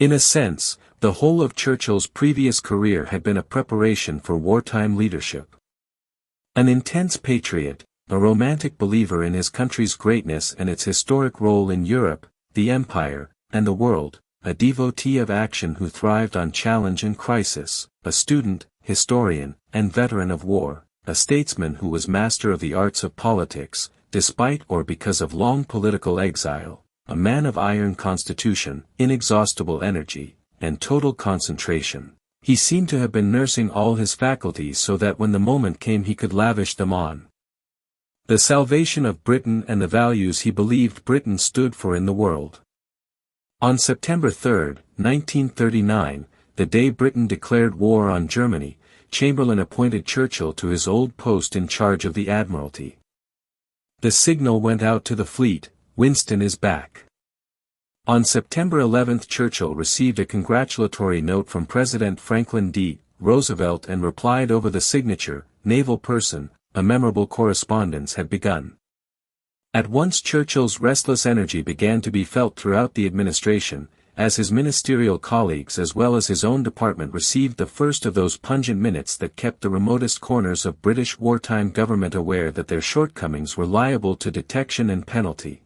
In a sense, the whole of Churchill's previous career had been a preparation for wartime leadership. An intense patriot, a romantic believer in his country's greatness and its historic role in Europe, the Empire, and the world, a devotee of action who thrived on challenge and crisis, a student, historian, and veteran of war, a statesman who was master of the arts of politics, despite or because of long political exile, a man of iron constitution, inexhaustible energy, and total concentration. He seemed to have been nursing all his faculties so that when the moment came he could lavish them on the salvation of Britain and the values he believed Britain stood for in the world. On September 3, 1939, the day Britain declared war on Germany, Chamberlain appointed Churchill to his old post in charge of the Admiralty. The signal went out to the fleet, "Winston is back." On September 11 Churchill received a congratulatory note from President Franklin D. Roosevelt and replied over the signature, "Naval person." A memorable correspondence had begun. At once Churchill's restless energy began to be felt throughout the administration, as his ministerial colleagues as well as his own department received the first of those pungent minutes that kept the remotest corners of British wartime government aware that their shortcomings were liable to detection and penalty.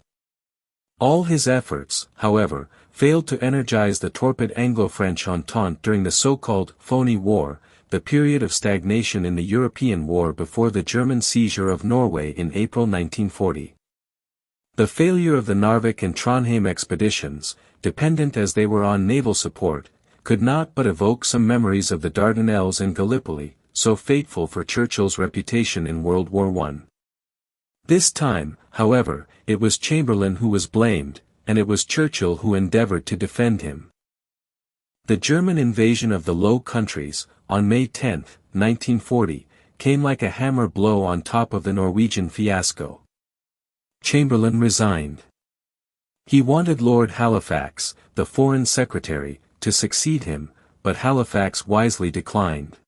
All his efforts, however, failed to energize the torpid Anglo-French entente during the so-called phony war, the period of stagnation in the European war before the German seizure of Norway in April 1940. The failure of the Narvik and Trondheim expeditions, dependent as they were on naval support, could not but evoke some memories of the Dardanelles and Gallipoli, so fateful for Churchill's reputation in World War I. This time, however, it was Chamberlain who was blamed, and it was Churchill who endeavored to defend him. The German invasion of the Low Countries, on May 10, 1940, came like a hammer blow on top of the Norwegian fiasco. Chamberlain resigned. He wanted Lord Halifax, the Foreign Secretary, to succeed him, but Halifax wisely declined.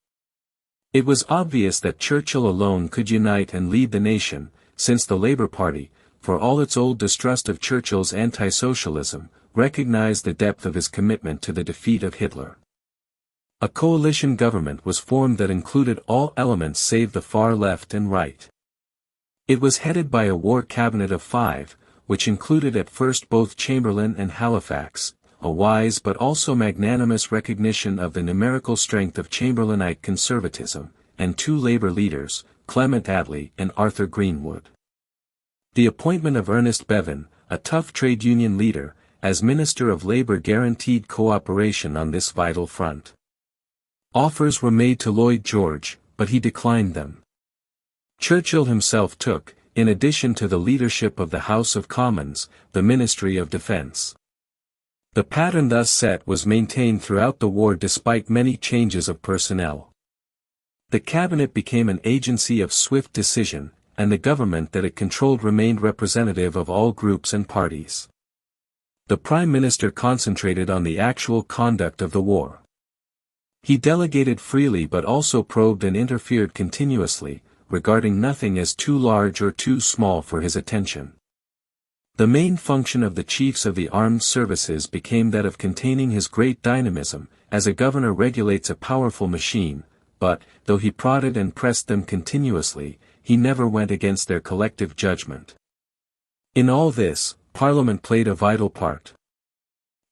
It was obvious that Churchill alone could unite and lead the nation, since the Labour Party, for all its old distrust of Churchill's anti-socialism, recognized the depth of his commitment to the defeat of Hitler. A coalition government was formed that included all elements save the far left and right. It was headed by a war cabinet of 5, which included at first both Chamberlain and Halifax, a wise but also magnanimous recognition of the numerical strength of Chamberlainite conservatism, and 2 Labour leaders, Clement Attlee and Arthur Greenwood. The appointment of Ernest Bevin, a tough trade union leader, as Minister of Labour guaranteed cooperation on this vital front. Offers were made to Lloyd George, but he declined them. Churchill himself took, in addition to the leadership of the House of Commons, the Ministry of Defence. The pattern thus set was maintained throughout the war despite many changes of personnel. The cabinet became an agency of swift decision, and the government that it controlled remained representative of all groups and parties. The Prime Minister concentrated on the actual conduct of the war. He delegated freely but also probed and interfered continuously, regarding nothing as too large or too small for his attention. The main function of the chiefs of the armed services became that of containing his great dynamism, as a governor regulates a powerful machine, but, though he prodded and pressed them continuously, he never went against their collective judgment. In all this, Parliament played a vital part.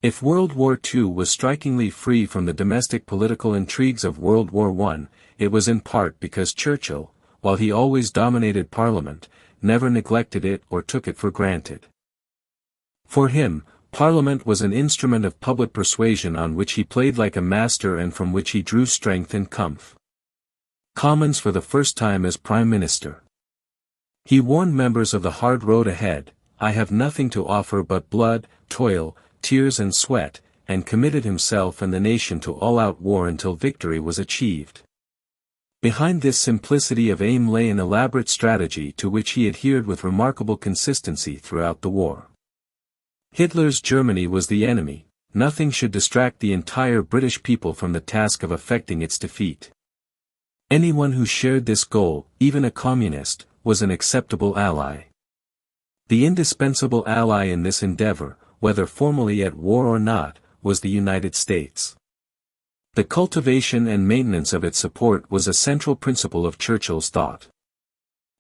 If World War II was strikingly free from the domestic political intrigues of World War I, it was in part because Churchill, while he always dominated Parliament, never neglected it or took it for granted. For him, Parliament was an instrument of public persuasion on which he played like a master and from which he drew strength and comfort. Commons for the first time as Prime Minister. He warned members of the hard road ahead, "I have nothing to offer but blood, toil, tears and sweat," and committed himself and the nation to all-out war until victory was achieved. Behind this simplicity of aim lay an elaborate strategy to which he adhered with remarkable consistency throughout the war. Hitler's Germany was the enemy, nothing should distract the entire British people from the task of effecting its defeat. Anyone who shared this goal, even a communist, was an acceptable ally. The indispensable ally in this endeavor, whether formally at war or not, was the United States. The cultivation and maintenance of its support was a central principle of Churchill's thought.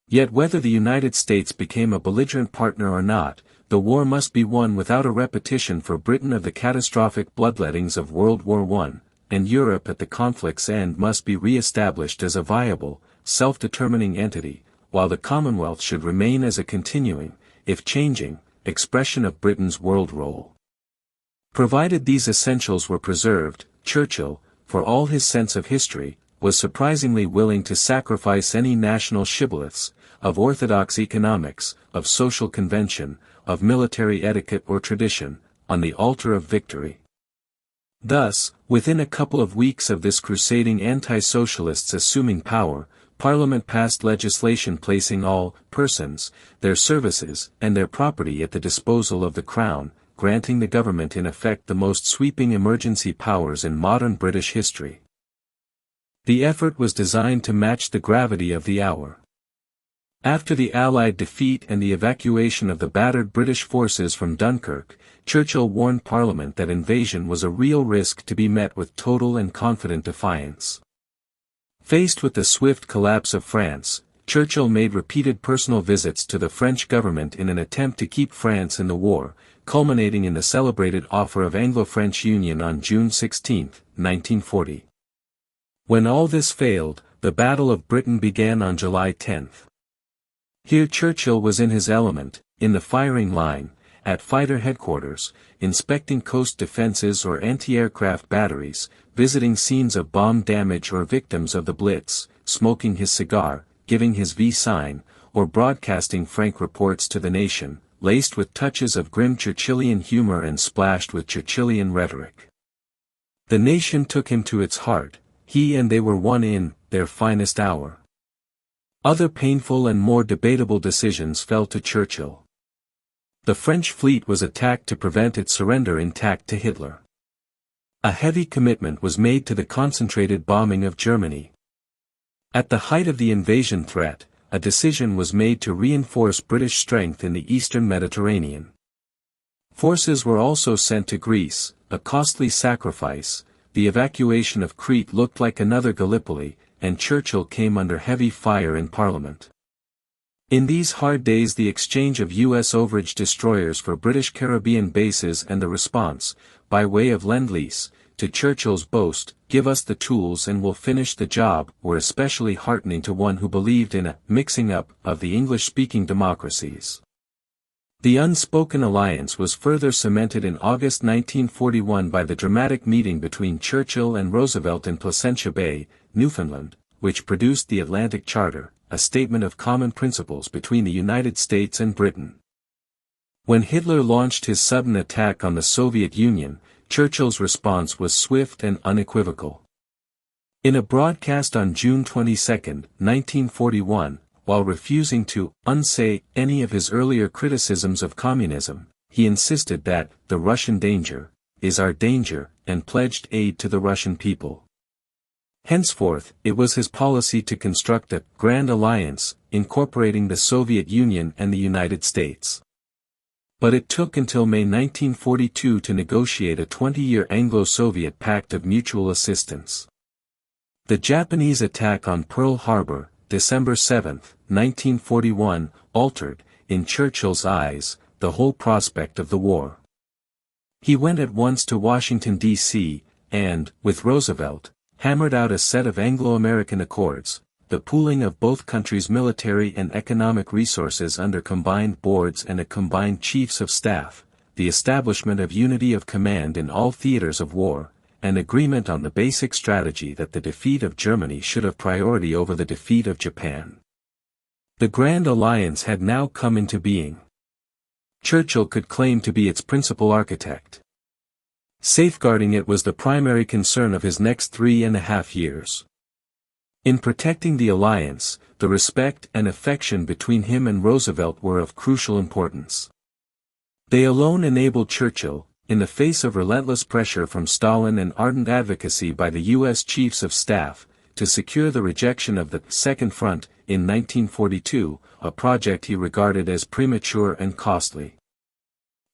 Yet whether the United States became a belligerent partner or not, the war must be won without a repetition for Britain of the catastrophic bloodlettings of World War I, and Europe at the conflict's end must be re-established as a viable, self-determining entity, while the Commonwealth should remain as a continuing, if changing, expression of Britain's world role. Provided these essentials were preserved, Churchill, for all his sense of history, was surprisingly willing to sacrifice any national shibboleths, of orthodox economics, of social convention, of military etiquette or tradition, on the altar of victory. Thus, within a couple of weeks of this crusading anti-socialists assuming power, Parliament passed legislation placing all persons, their services, and their property at the disposal of the Crown, granting the government in effect the most sweeping emergency powers in modern British history. The effort was designed to match the gravity of the hour. After the Allied defeat and the evacuation of the battered British forces from Dunkirk, Churchill warned Parliament that invasion was a real risk to be met with total and confident defiance. Faced with the swift collapse of France, Churchill made repeated personal visits to the French government in an attempt to keep France in the war, culminating in the celebrated offer of Anglo-French union on June 16, 1940. When all this failed, the Battle of Britain began on July 10. Here Churchill was in his element, in the firing line, at fighter headquarters, inspecting coast defenses or anti-aircraft batteries, visiting scenes of bomb damage or victims of the Blitz, smoking his cigar, giving his V sign, or broadcasting frank reports to the nation, laced with touches of grim Churchillian humor and splashed with Churchillian rhetoric. The nation took him to its heart, he and they were one in their finest hour. Other painful and more debatable decisions fell to Churchill. The French fleet was attacked to prevent its surrender intact to Hitler. A heavy commitment was made to the concentrated bombing of Germany. At the height of the invasion threat, a decision was made to reinforce British strength in the eastern Mediterranean. Forces were also sent to Greece, a costly sacrifice. The evacuation of Crete looked like another Gallipoli, and Churchill came under heavy fire in Parliament. In these hard days the exchange of U.S. overage destroyers for British Caribbean bases and the response, by way of Lend-Lease, to Churchill's boast, "Give us the tools and we'll finish the job," were especially heartening to one who believed in a mixing up of the English-speaking democracies. The unspoken alliance was further cemented in August 1941 by the dramatic meeting between Churchill and Roosevelt in Placentia Bay, Newfoundland, which produced the Atlantic Charter, a statement of common principles between the United States and Britain. When Hitler launched his sudden attack on the Soviet Union, Churchill's response was swift and unequivocal. In a broadcast on June 22, 1941, while refusing to unsay any of his earlier criticisms of communism, he insisted that the Russian danger is our danger, and pledged aid to the Russian people. Henceforth, it was his policy to construct a Grand Alliance, incorporating the Soviet Union and the United States. But it took until May 1942 to negotiate a 20-year Anglo-Soviet pact of mutual assistance. The Japanese attack on Pearl Harbor, December 7, 1941, altered, in Churchill's eyes, the whole prospect of the war. He went at once to Washington, D.C., and, with Roosevelt, hammered out a set of Anglo-American accords, the pooling of both countries' military and economic resources under combined boards and a combined chiefs of staff, the establishment of unity of command in all theaters of war, and agreement on the basic strategy that the defeat of Germany should have priority over the defeat of Japan. The Grand Alliance had now come into being. Churchill could claim to be its principal architect. Safeguarding it was the primary concern of his next 3.5 years. In protecting the alliance, the respect and affection between him and Roosevelt were of crucial importance. They alone enabled Churchill, in the face of relentless pressure from Stalin and ardent advocacy by the U.S. Chiefs of Staff, to secure the rejection of the Second Front, in 1942, a project he regarded as premature and costly.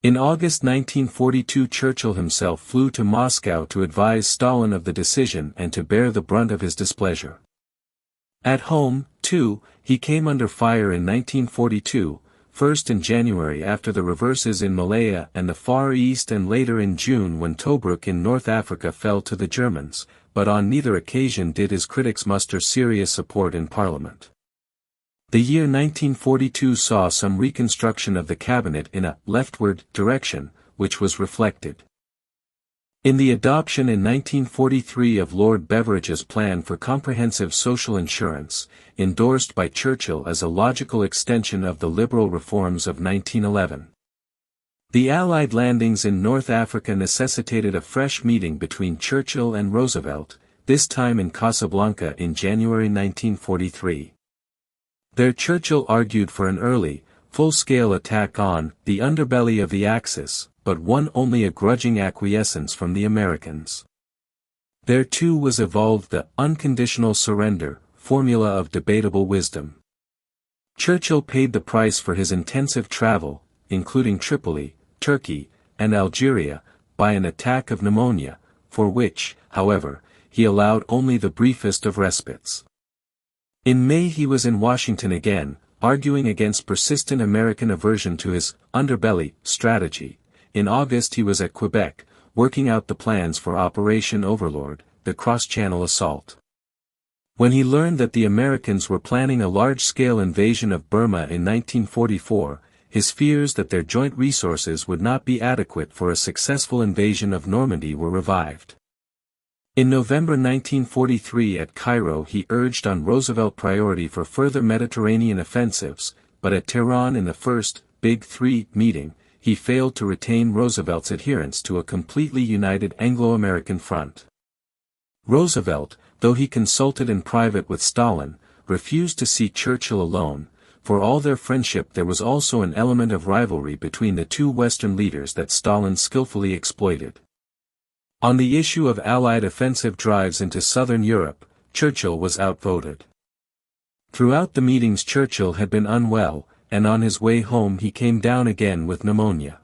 In August 1942, Churchill himself flew to Moscow to advise Stalin of the decision and to bear the brunt of his displeasure. At home, too, he came under fire in 1942, first in January after the reverses in Malaya and the Far East, and later in June when Tobruk in North Africa fell to the Germans, but on neither occasion did his critics muster serious support in Parliament. The year 1942 saw some reconstruction of the cabinet in a leftward direction, which was reflected in the adoption in 1943 of Lord Beveridge's plan for comprehensive social insurance, endorsed by Churchill as a logical extension of the liberal reforms of 1911. The Allied landings in North Africa necessitated a fresh meeting between Churchill and Roosevelt, this time in Casablanca in January 1943. There Churchill argued for an early, full-scale attack on the underbelly of the Axis, but won only a grudging acquiescence from the Americans. There too was evolved the unconditional surrender formula of debatable wisdom. Churchill paid the price for his intensive travel, including Tripoli, Turkey, and Algeria, by an attack of pneumonia, for which, however, he allowed only the briefest of respites. In May he was in Washington again, arguing against persistent American aversion to his underbelly strategy. In August he was at Quebec, working out the plans for Operation Overlord, the cross-channel assault. When he learned that the Americans were planning a large-scale invasion of Burma in 1944, his fears that their joint resources would not be adequate for a successful invasion of Normandy were revived. In November 1943 at Cairo he urged on Roosevelt priority for further Mediterranean offensives, but at Tehran in the first Big Three meeting, he failed to retain Roosevelt's adherence to a completely united Anglo-American front. Roosevelt, though he consulted in private with Stalin, refused to see Churchill alone. For all their friendship there was also an element of rivalry between the two Western leaders that Stalin skillfully exploited. On the issue of Allied offensive drives into southern Europe, Churchill was outvoted. Throughout the meetings Churchill had been unwell, and on his way home he came down again with pneumonia.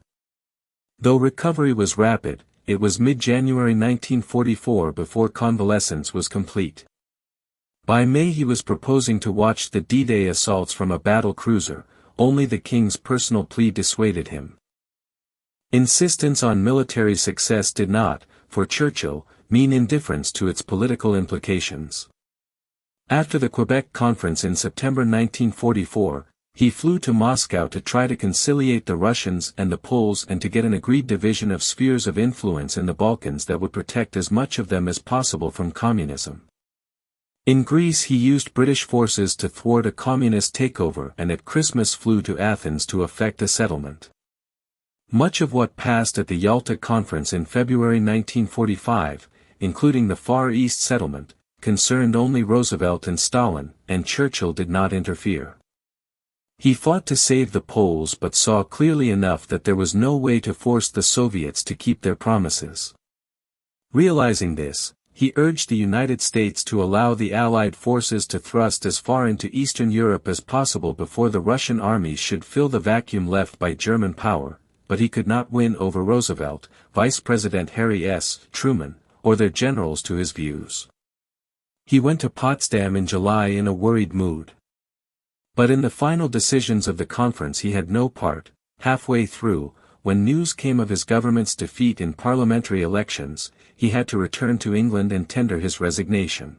Though recovery was rapid, it was mid-January 1944 before convalescence was complete. By May he was proposing to watch the D-Day assaults from a battle cruiser, only the King's personal plea dissuaded him. Insistence on military success did not, for Churchill, mean indifference to its political implications. After the Quebec Conference in September 1944, he flew to Moscow to try to conciliate the Russians and the Poles and to get an agreed division of spheres of influence in the Balkans that would protect as much of them as possible from communism. In Greece he used British forces to thwart a communist takeover and at Christmas flew to Athens to effect a settlement. Much of what passed at the Yalta Conference in February 1945, including the Far East settlement, concerned only Roosevelt and Stalin, and Churchill did not interfere. He fought to save the Poles but saw clearly enough that there was no way to force the Soviets to keep their promises. Realizing this, he urged the United States to allow the Allied forces to thrust as far into Eastern Europe as possible before the Russian armies should fill the vacuum left by German power, but he could not win over Roosevelt, Vice President Harry S. Truman, or their generals to his views. He went to Potsdam in July in a worried mood. But in the final decisions of the conference he had no part. Halfway through, when news came of his government's defeat in parliamentary elections, he had to return to England and tender his resignation.